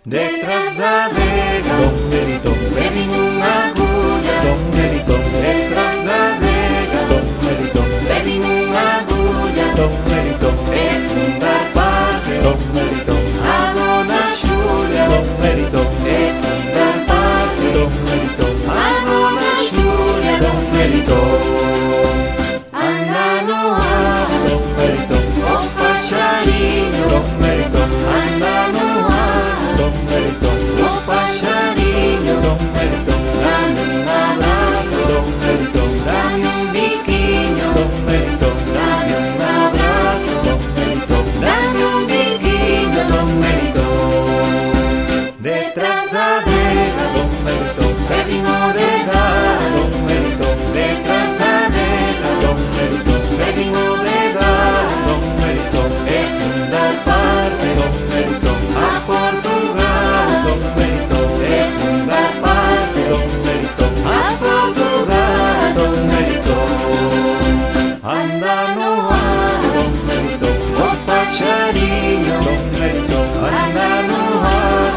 Detrás da adega, vem unha agulla. Detrás da adega, vem unha agulla. E fundar parte, a dona Xulia. E fundar parte, a dona Xulia. Anda no ar, o paxariño. Anda no ar, o paxariño. Dame un abrazo, dame un biquiño. Dame un abrazo, dame un biquiño. Detrás da adega, vem o regalo. Detrás da adega, vem o regalo. E fundar parte, a Portugal. E fundar parte, a Portugal. Anda no ar, o paxariño. Anda no ar,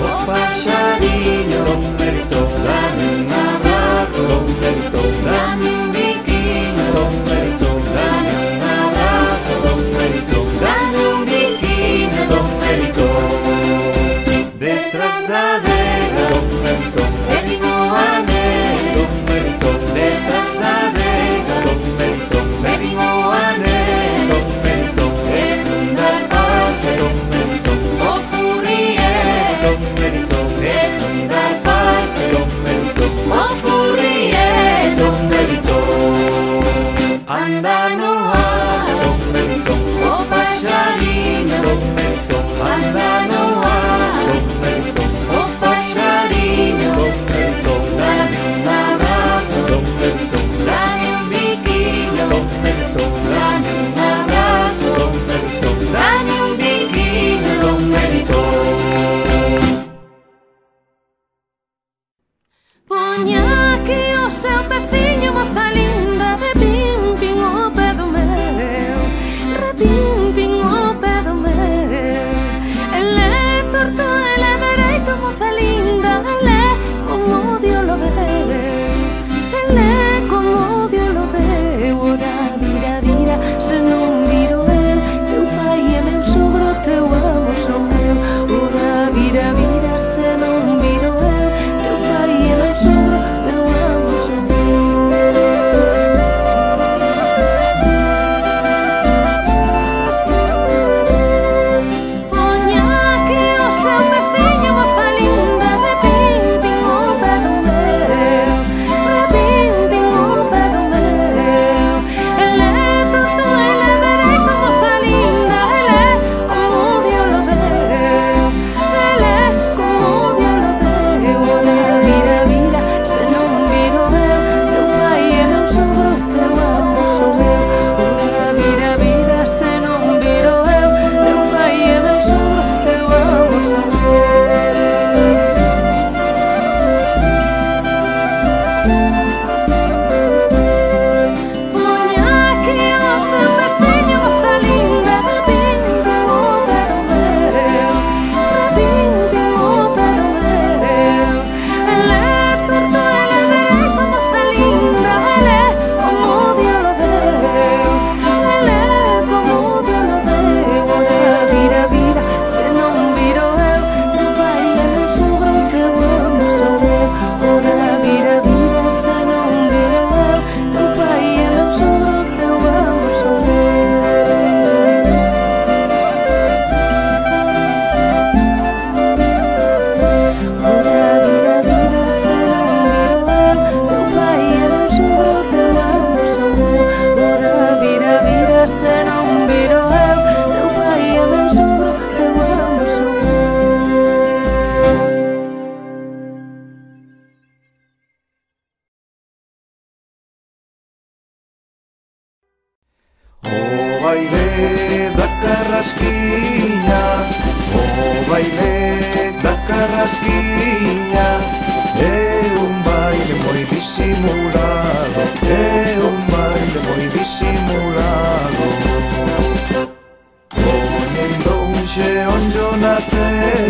o paxariño. Dame un abrazo, dame un biquiño. Dame un abrazo, dame un biquiño. Detrás da adega, vem o anel. Detrás da adega, vem o anel. E fundar parte, o furriel. E fundar parte, o furriel. Anda no ar, o paxariño. Anda no ar, o paxariño. Dame un abrazo, dame un biquiño. Dame un abrazo, dame un biquiño. Poña aquí o seu peciño, moza linda, repimpin o pé do meu, repimpin o pé do meu. Ele é torto, ele é dereito, moza linda, ele é como Dios lo deu, ele é como Dios lo deu. Ora, vira, vira, se non viro eu, teu pai é meu sogro, teu amo son eu. Ora, vira, vira, se non viro eu, teu pai é meu sogro, teu amo son eu. Poña aquí o seu peciño, moza linda, repimpin o pé do meu, repimpin o pé do meu. Ele é torto, ele é dereito, moza linda, ele é como Dios lo deu, ele é como Dios lo deu. Ora, vira, vira, se non viro eu, teu pai é meu sogro, teu amo son eu. Ora, vira, vira, se non viro eu, teu pai é meu sogro, teu amo son eu. Poña aquí o seu peciño, moza linda, repimpin o pé do meu, repimpin o pé do meu. Ele é torto, ele é dereito, moza linda, ele é como Dios lo deu, ele é como Dios lo deu. Ora, vira, vira, se non viro eu, teu pai é meu sogro, teu amo son eu. Ora, vira, vira, se non viro eu, teu pai é meu sogro, teu amo son eu. Ora, vira, vira, se non viro eu, teu pai é meu sogro, teu amo son eu. Ora, vira, vira, se non viro eu, teu pai é meu sogro, teu amo son eu. O baile da carrasquiña, o baile da carrasquiña. É un baile moi disimulado, é un baile moi disimulado. Poñendo un xeonllo na tela,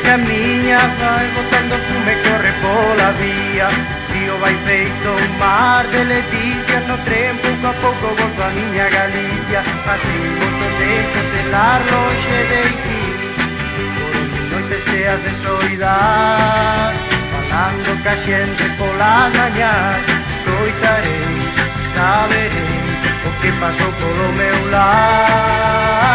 caminha, vai botando fume, corre pola vía. Río vai feito un mar de leticias, no tren pouco a pouco volto a miña Galicia. Así moito deixo de estar longe de ti, por noites cheas de soidad, falando ca xente polas mañás. Escoitarei, saberei o que pasou polo meu lar.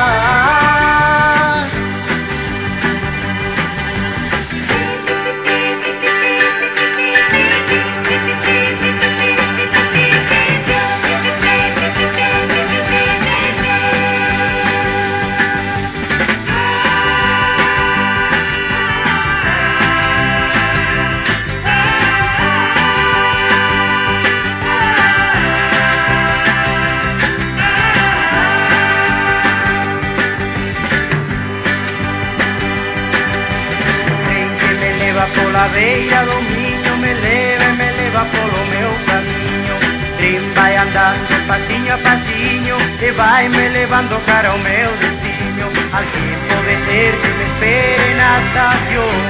Pola beira do miño me leva polo meu camiño. Tren vai andando pasiño a pasiño e vai me levando cara ao meu destino. Alguén pode ser que me espere na estación,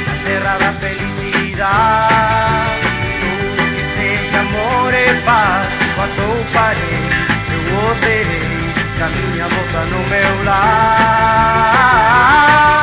na terra da felicidade. Todo que seja amor e paz, cuando parei eu o terei, ca miña volta no meu lar.